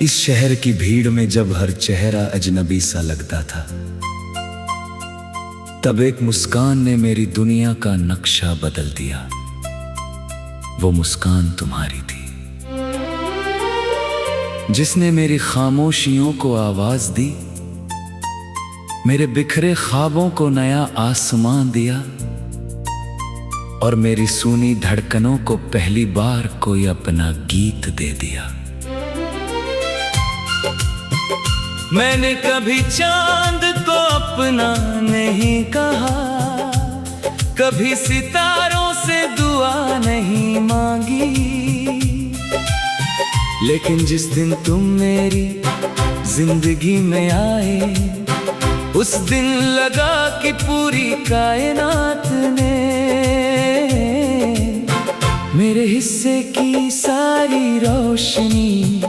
इस शहर की भीड़ में जब हर चेहरा अजनबी सा लगता था, तब एक मुस्कान ने मेरी दुनिया का नक्शा बदल दिया। वो मुस्कान तुम्हारी थी, जिसने मेरी खामोशियों को आवाज दी, मेरे बिखरे ख्वाबों को नया आसमान दिया और मेरी सूनी धड़कनों को पहली बार कोई अपना गीत दे दिया। मैंने कभी चांद को अपना नहीं कहा, कभी सितारों से दुआ नहीं मांगी, लेकिन जिस दिन तुम मेरी जिंदगी में आए, उस दिन लगा कि पूरी कायनात ने मेरे हिस्से की सारी रोशनी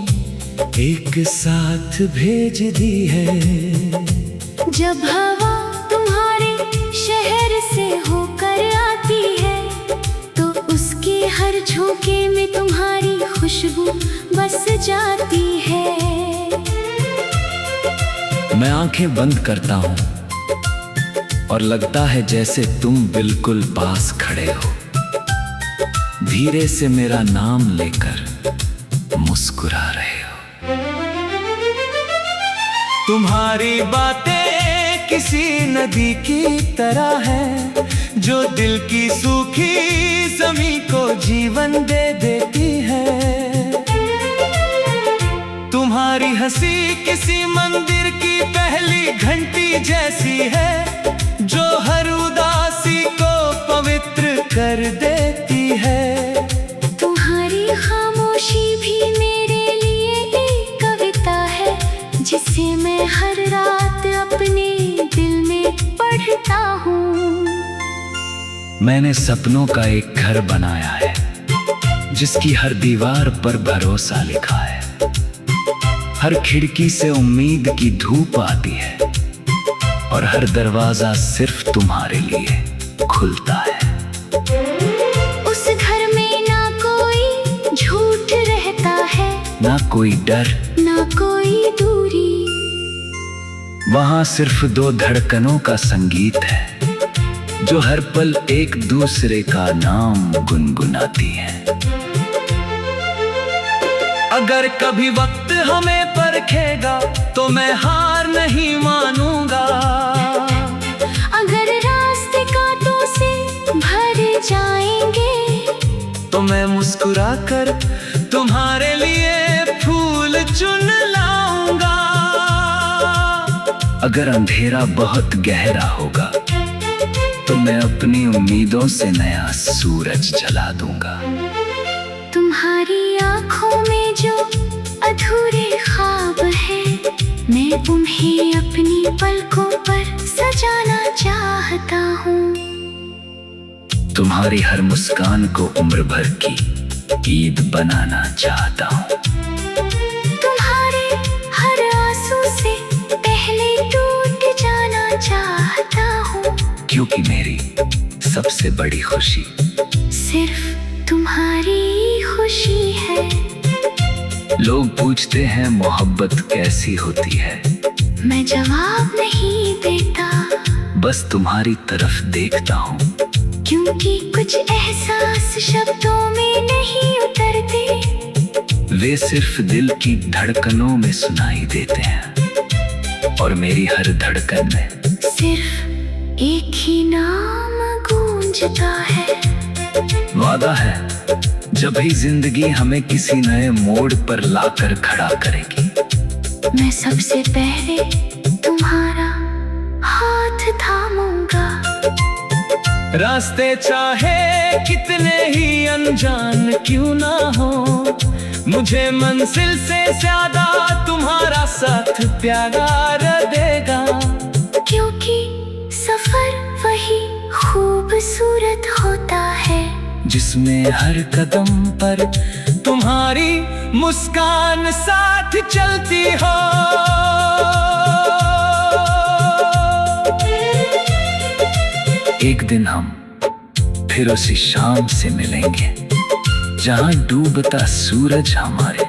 एक साथ भेज दी है। जब हवा तुम्हारे शहर से होकर आती है, तो उसके हर झोंके में तुम्हारी खुशबू बस जाती है। मैं आंखें बंद करता हूँ और लगता है जैसे तुम बिल्कुल पास खड़े हो, धीरे से मेरा नाम लेकर मुस्कुरा रहे हो। तुम्हारी बातें किसी नदी की तरह है, जो दिल की सूखी ज़मीं को जीवन दे देती है। तुम्हारी हंसी किसी मंदिर की पहली घंटी जैसी है, जो हर उदासी को पवित्र कर देती है। तुम्हारी खामोशी भी मेरे लिए एक कविता है, जिसे मैं हर रात अपने दिल में पढ़ता हूँ। मैंने सपनों का एक घर बनाया है, जिसकी हर दीवार पर भरोसा लिखा है। हर खिड़की से उम्मीद की धूप आती है और हर दरवाजा सिर्फ तुम्हारे लिए खुलता है। उस घर में ना कोई झूठ रहता है, ना कोई डर, ना कोई दूरी। वहाँ सिर्फ दो धड़कनों का संगीत है, जो हर पल एक दूसरे का नाम गुनगुनाती है। अगर कभी वक्त हमें परखेगा, तो मैं हार नहीं मानूंगा। अगर रास्ते कांटों से भर जाएंगे, तो मैं मुस्कुरा कर तुम्हारे लिए फूल चुन लाऊंगा। अगर अंधेरा बहुत गहरा होगा, तो मैं अपनी उम्मीदों से नया सूरज जला दूंगा। तुम्हारी आंखों में जो अधूरे ख्वाब है, मैं उन्हें अपनी पलकों पर सजाना चाहता हूँ। तुम्हारी हर मुस्कान को उम्र भर की ईद बनाना चाहता हूँ। तुम्हारे हर आंसू से पहले टूट जाना चाहता हूँ, क्योंकि मेरी सबसे बड़ी खुशी सिर्फ तुम्हारी खुशी है। लोग पूछते हैं मोहब्बत कैसी होती है, मैं जवाब नहीं देता, बस तुम्हारी तरफ देखता हूँ। क्योंकि कुछ एहसास शब्दों में नहीं उतरते, वे सिर्फ दिल की धड़कनों में सुनाई देते हैं। और मेरी हर धड़कन में सिर्फ एक ही नाम गूंजता है। वादा है, जब भी जिंदगी हमें किसी नए मोड़ पर लाकर खड़ा करेगी, मैं सबसे पहले तुम्हारा हाथ थामूंगा। रास्ते चाहे कितने ही अनजान क्यों ना हो, मुझे मंजिल से ज्यादा तुम्हारा साथ प्यारा देगा। क्योंकि सफर वही खूबसूरत होता है, जिसमें हर कदम पर तुम्हारी मुस्कान साथ चलती हो। एक दिन हम फिर उसी शाम से मिलेंगे जहां डूबता सूरज हमारे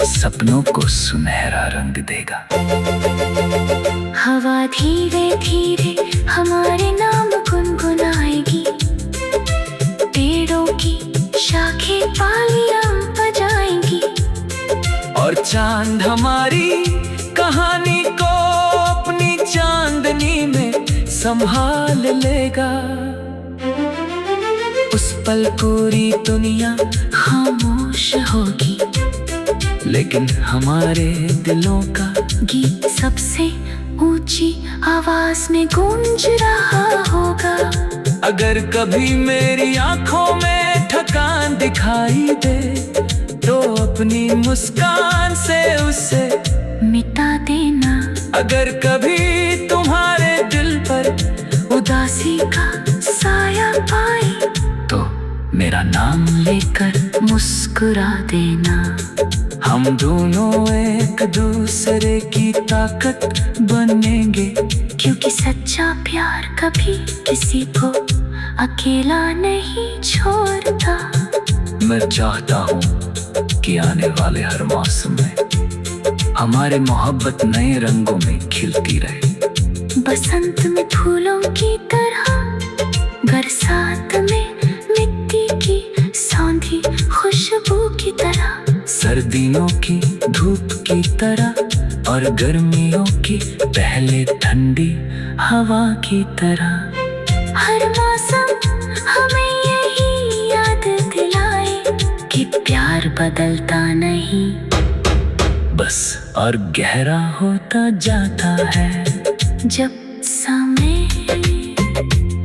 सपनों को सुनहरा रंग देगा। हवा धीरे धीरे हमारे नाम गुनगुनाएगी, पेड़ों की शाखें पालियां बजाएंगी, और चांद हमारी कहानी को अपनी चांदनी में संभाल लेगा। उस पल पूरी दुनिया खामोश होगी, लेकिन हमारे दिलों का गीत सबसे ऊंची आवाज में गूंज रहा होगा। अगर कभी मेरी आंखों में थकान दिखाई दे तो अपनी मुस्कान से उसे मिटा देना। अगर कभी तुम्हारे दिल पर उदासी का साया पाए तो मेरा नाम लेकर मुस्कुरा देना। हम दोनों एक दूसरे की ताकत बनेंगे, क्योंकि सच्चा प्यार कभी किसी को अकेला नहीं छोड़ता। मैं चाहता हूँ कि आने वाले हर मौसम में हमारे मोहब्बत नए रंगों में खिलती रहे। बसंत में फूलों की तरह, बरसात में मिट्टी की सौंधी खुशबू की तरह, सर्दियों की धूप की तरह और गर्मियों की पहले ठंडी हवा की तरह। हर मौसम हमें यही याद दिलाए कि प्यार बदलता नहीं, बस और गहरा होता जाता है। जब समय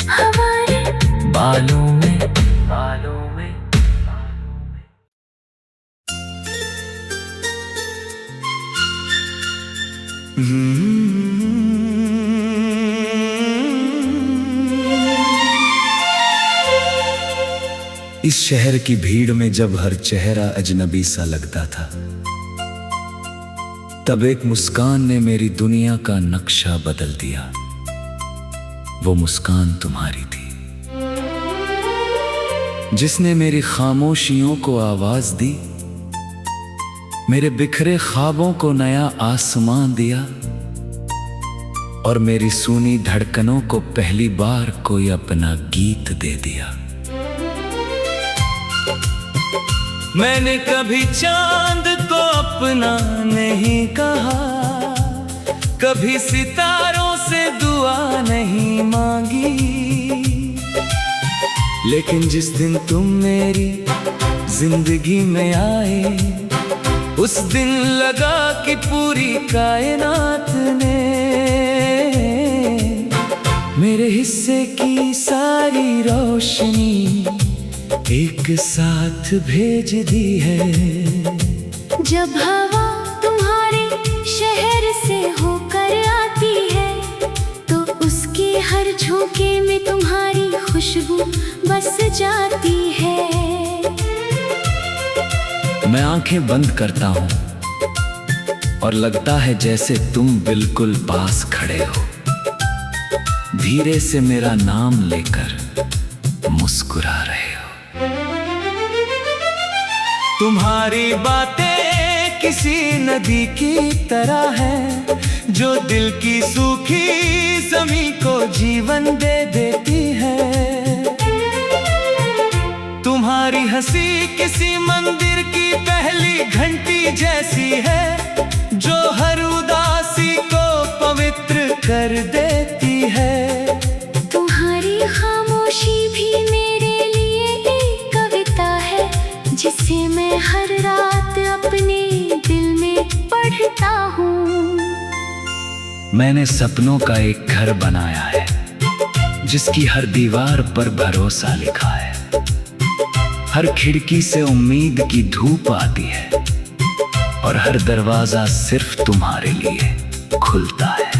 हमारे बालों में इस शहर की भीड़ में जब हर चेहरा अजनबी सा लगता था, तब एक मुस्कान ने मेरी दुनिया का नक्शा बदल दिया। वो मुस्कान तुम्हारी थी, जिसने मेरी खामोशियों को आवाज दी, मेरे बिखरे ख्वाबों को नया आसमान दिया, और मेरी सूनी धड़कनों को पहली बार कोई अपना गीत दे दिया। मैंने कभी चांद को अपना नहीं कहा, कभी सितारों से दुआ नहीं मांगी, लेकिन जिस दिन तुम मेरी जिंदगी में आए, उस दिन लगा कि पूरी कायनात ने मेरे हिस्से की सारी रोशनी एक साथ भेज दी है। जब हवा तुम्हारे शहर से होकर आती है, तो उसके हर झोंके में तुम्हारी खुशबू बस जाती है। मैं आंखें बंद करता हूँ और लगता है जैसे तुम बिल्कुल पास खड़े हो, धीरे से मेरा नाम लेकर मुस्कुरा रहे हो। तुम्हारी बातें किसी नदी की तरह है, जो दिल की सूखी ज़मीं को जीवन दे देती है। तुम्हारी हंसी किसी मंदिर की पहली घंटी जैसी है, जो हर उदासी को पवित्र कर देती है। तुम्हारी खामोशी भी मेरे लिए एक कविता है, जिसे मैं हर रात अपने दिल में पढ़ता हूँ। मैंने सपनों का एक घर बनाया है, जिसकी हर दीवार पर भरोसा लिखा है। हर खिड़की से उम्मीद की धूप आती है, और हर दरवाजा सिर्फ तुम्हारे लिए खुलता है।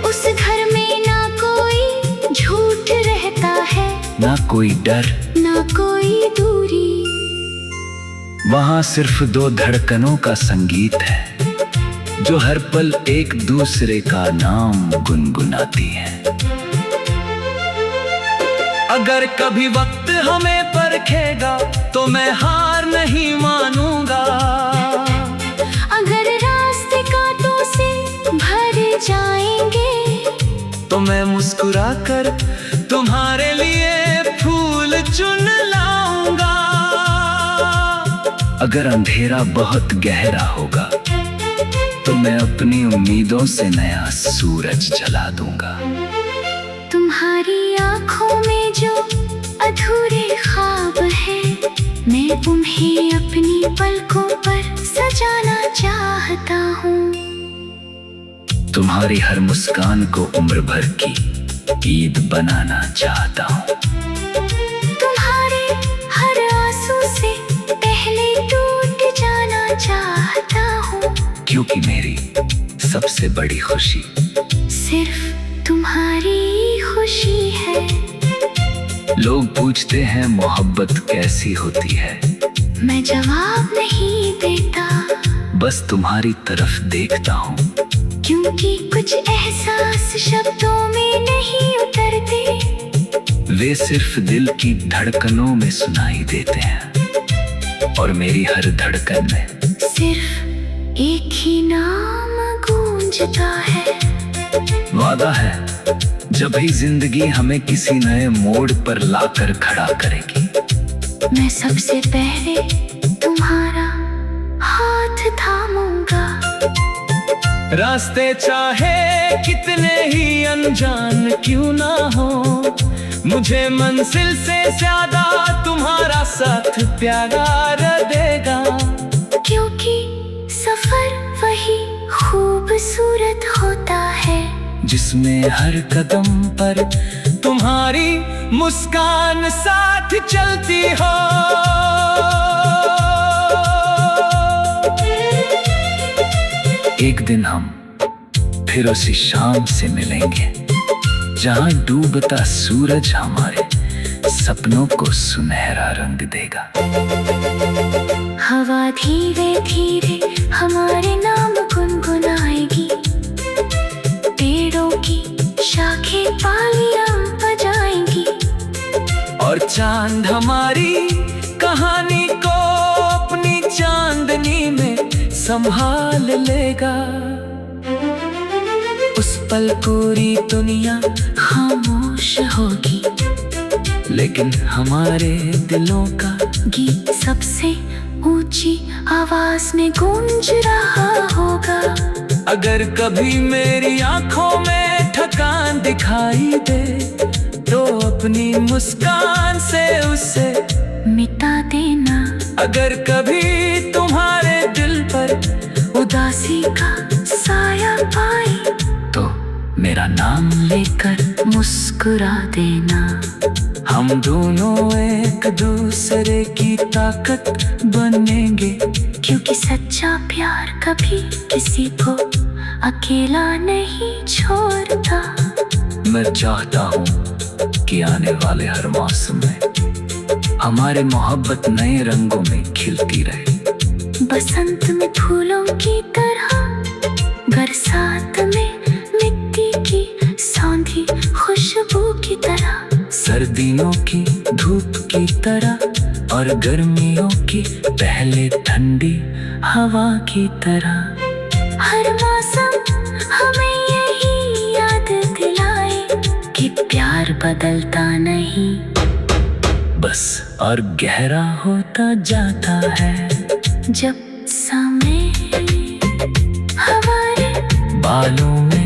उस घर में ना कोई झूठ रहता है, ना कोई डर, ना कोई दूरी। वहाँ सिर्फ दो धड़कनों का संगीत है, जो हर पल एक दूसरे का नाम गुनगुनाती है। अगर कभी वक्त हमें परखेगा तो मैं हार नहीं मानूंगा। अगर रास्ते कांटों से भर जाएंगे तो मैं मुस्कुरा कर तुम्हारे लिए फूल चुन लाऊंगा। अगर अंधेरा बहुत गहरा होगा तो मैं अपनी उम्मीदों से नया सूरज जला दूंगा। तुम्हारी आंखों में जो अधूरे ख्वाब है, मैं उन्हें अपनी पलकों पर सजाना चाहता हूँ। तुम्हारी हर मुस्कान को उम्र भर की ईद बनाना चाहता हूँ। तुम्हारे हर आंसू से पहले टूट जाना चाहता हूँ, क्योंकि मेरी सबसे बड़ी खुशी सिर्फ तुम्हारी खुशी है। लोग पूछते हैं मोहब्बत कैसी होती है, मैं जवाब नहीं देता, बस तुम्हारी तरफ देखता हूँ। क्योंकि कुछ एहसास शब्दों में नहीं उतरते, वे सिर्फ दिल की धड़कनों में सुनाई देते हैं। और मेरी हर धड़कन में सिर्फ एक ही नाम गूंजता है। वादा है जब भी जिंदगी हमें किसी नए मोड़ पर लाकर खड़ा करेगी, मैं सबसे पहले तुम्हारा हाथ थामूंगा। रास्ते चाहे कितने ही अनजान क्यों ना हो, मुझे मंजिल से ज्यादा तुम्हारा साथ प्यारा देगा। क्योंकि सफर वही खूबसूरत होता है जिसमें हर कदम पर तुम्हारी मुस्कान साथ चलती हो। एक दिन हम फिर उसी शाम से मिलेंगे जहां डूबता सूरज हमारे सपनों को सुनहरा रंग देगा। हवा धीरे धीरे हमारे नाम गुनगुनाएगी, पेड़ों की शाखें पालियां बजाएंगी, और चांद हमारी कहानी को अपनी चांदनी में संभाल लेगा। उस पल पूरी दुनिया खामोश होगी, लेकिन हमारे दिलों का गीत सबसे ऊंची आवाज में गूंज रहा होगा। अगर कभी मेरी आंखों में थकान दिखाई दे तो अपनी मुस्कान से उसे मिटा देना। अगर कभी तुम्हारे दिल पर उदासी का साया पाए तो मेरा नाम लेकर मुस्कुरा देना। हम दोनों एक दूसरे की ताकत बनेंगे, क्योंकि सच्चा प्यार कभी किसी को अकेला नहीं छोड़ता। मैं चाहता हूँ कि आने वाले हर मौसम में हमारे मोहब्बत नए रंगों में खिलती रहे। बसंत में फूलों की तरह, बरसात में मिट्टी की सौंधी खुशबू की तरह, सर्दियों की धूप की तरह और गर्मियों की पहले ठंडी हवा की तरह। हर मौसम हमें यही याद दिलाए कि प्यार बदलता नहीं, बस और गहरा होता जाता है। जब समय हमारे बालों में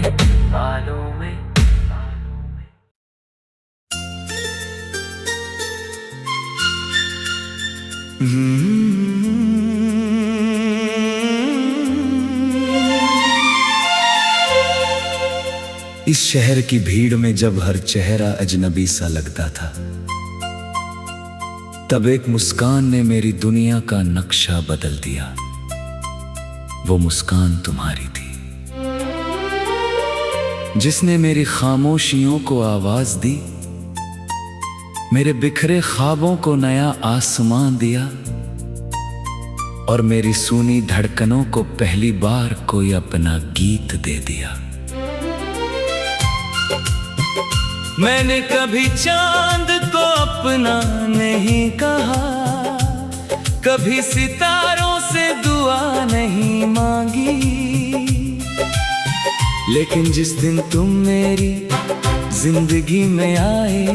इस शहर की भीड़ में जब हर चेहरा अजनबी सा लगता था, तब एक मुस्कान ने मेरी दुनिया का नक्शा बदल दिया। वो मुस्कान तुम्हारी थी, जिसने मेरी खामोशियों को आवाज दी, मेरे बिखरे ख्वाबों को नया आसमान दिया, और मेरी सूनी धड़कनों को पहली बार कोई अपना गीत दे दिया। मैंने कभी चांद को अपना नहीं कहा, कभी सितारों से दुआ नहीं मांगी, लेकिन जिस दिन तुम मेरी जिंदगी में आए,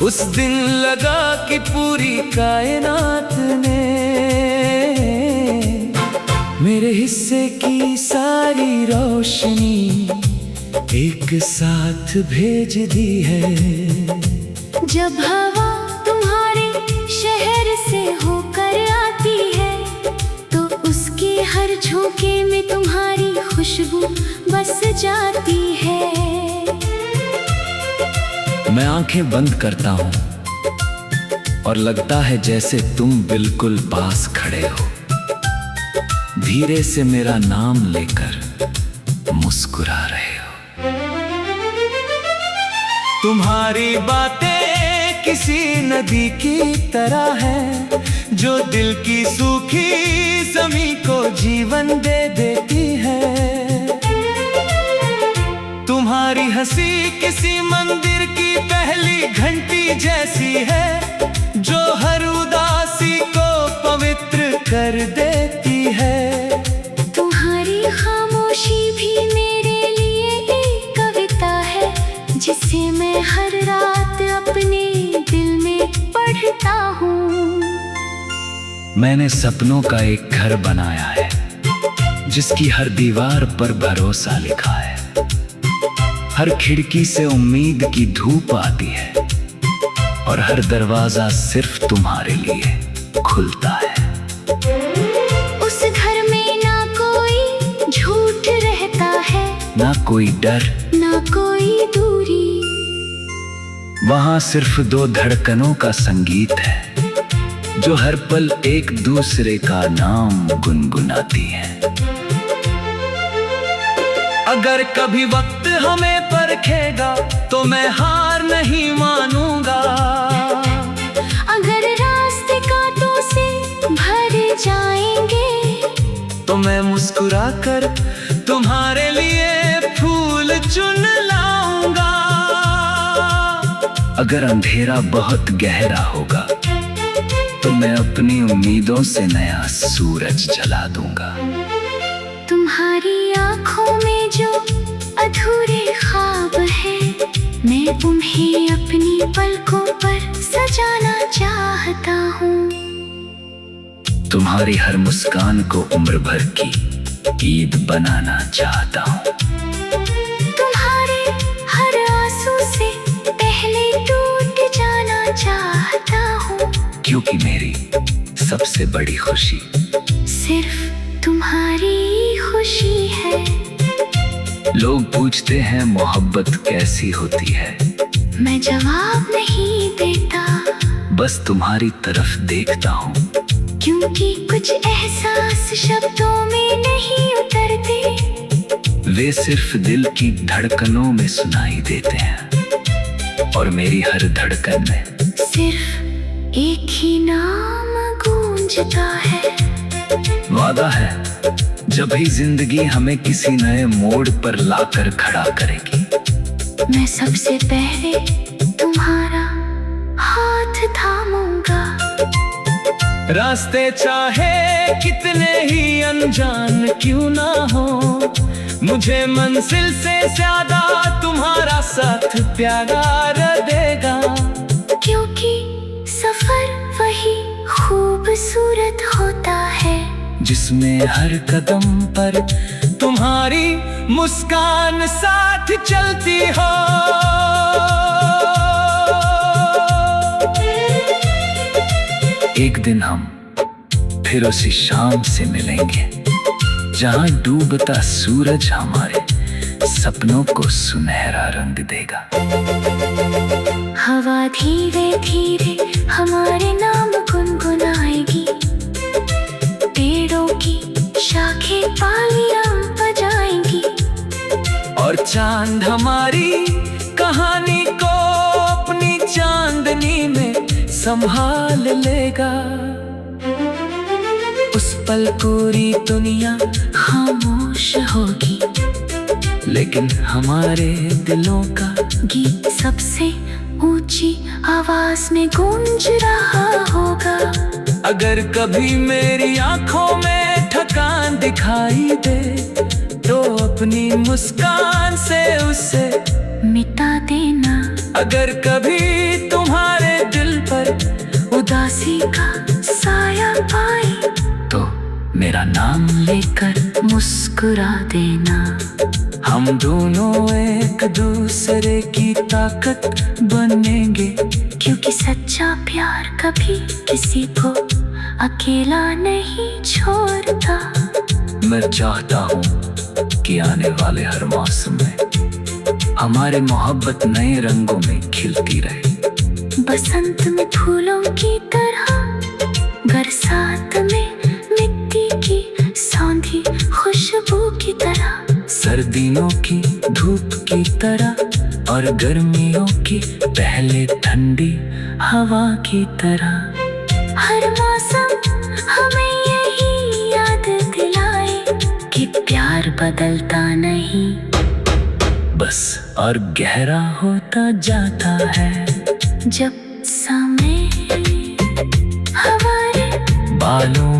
उस दिन लगा कि पूरी कायनात ने मेरे हिस्से की सारी रोशनी एक साथ भेज दी है। जब हवा तुम्हारे शहर से होकर आती है, तो उसके हर झोंके में तुम्हारी खुशबू बस जाती है। मैं आंखें बंद करता हूँ और लगता है जैसे तुम बिल्कुल पास खड़े हो, धीरे से मेरा नाम लेकर मुस्कुरा रहे हो। तुम्हारी बातें किसी नदी की तरह है, जो दिल की सूखी ज़मीं को जीवन दे देती है। तुम्हारी हंसी किसी मंदिर की पहली घंटी जैसी है, जो हर उदासी को पवित्र कर देती है। तुम्हारी खामोशी भी मेरे लिए एक कविता है, जिसे मैं हर रात अपने दिल में पढ़ता हूँ। मैंने सपनों का एक घर बनाया है, जिसकी हर दीवार पर भरोसा लिखा है। हर खिड़की से उम्मीद की धूप आती है, और हर दरवाजा सिर्फ तुम्हारे लिए खुलता है। उस घर में ना कोई झूठ रहता है, ना कोई डर, ना कोई दूरी। वहाँ सिर्फ दो धड़कनों का संगीत है, जो हर पल एक दूसरे का नाम गुनगुनाती है। अगर कभी वक्त हमें परखेगा, तो मैं हार नहीं मानूंगा। अगर रास्ते कांटों से भर जाएंगे, तो मैं मुस्कुरा कर तुम्हारे लिए फूल चुन लाऊंगा। अगर अंधेरा बहुत गहरा होगा, तो मैं अपनी उम्मीदों से नया सूरज जला दूंगा। तुम्हारी आंखों में जो अधूरे ख्वाब है, मैं तुम्हें अपनी पलकों पर सजाना चाहता हूँ। तुम्हारी हर मुस्कान को उम्र भर की ईद बनाना चाहता हूँ। तुम्हारे हर आंसू से पहले टूट जाना चाहता हूँ, क्योंकि मेरी सबसे बड़ी खुशी सिर्फ तुम्हारी खुशी है। लोग पूछते हैं मोहब्बत कैसी होती है, मैं जवाब नहीं देता, बस तुम्हारी तरफ देखता हूँ। क्योंकि कुछ एहसास शब्दों में नहीं उतरते, वे सिर्फ दिल की धड़कनों में सुनाई देते हैं, और मेरी हर धड़कन में सिर्फ एक ही नाम गूंजता है। वादा है, जब भी जिंदगी हमें किसी नए मोड़ पर लाकर खड़ा करेगी, मैं सबसे पहले तुम्हारा हाथ थामूंगा। रास्ते चाहे कितने ही अनजान क्यों ना हो, मुझे मंजिल से ज्यादा तुम्हारा साथ प्यारा देगा। क्योंकि सफर वही खूबसूरत होता है, जिसमें हर कदम पर तुम्हारी मुस्कान साथ चलती हो। एक दिन हम फिर उसी शाम से मिलेंगे, जहां डूबता सूरज हमारे सपनों को सुनहरा रंग देगा। हवा धीरे धीरे हमारे नाम गुनगुनाएगी, पेड़ों की शाखें पालियां बजाएंगी, और चांद हमारी कहानी को अपनी चांदनी में संभाल लेगा। उस पल पूरी दुनिया खामोश होगी, लेकिन हमारे दिलों का गीत सबसे ऊंची आवाज में गूंज रहा होगा। अगर कभी मेरी आंखों में थकान दिखाई दे तो अपनी मुस्कान से उसे मिटा देना। अगर कभी तुम्हारे दिल पर उदासी का साया पाए तो मेरा नाम लेकर मुस्कुरा देना। हम दोनों एक दूसरे की ताकत बनेंगे, क्योंकि सच्चा प्यार कभी किसी को अकेला नहीं छोड़ता। मैं चाहता हूँ कि आने वाले हर मौसम में हमारी मोहब्बत नए रंगों में खिलती रहे। बसंत में फूलों की तरह, बरसात में मिट्टी की सौंधी खुशबू की तरह, सर्दियों की धूप की तरह और गर्मियों की पहले ठंडी हवा की तरह। हर मौसम हमें यही याद दिलाए कि प्यार बदलता नहीं, बस और गहरा होता जाता है। जब समय हमारे बालों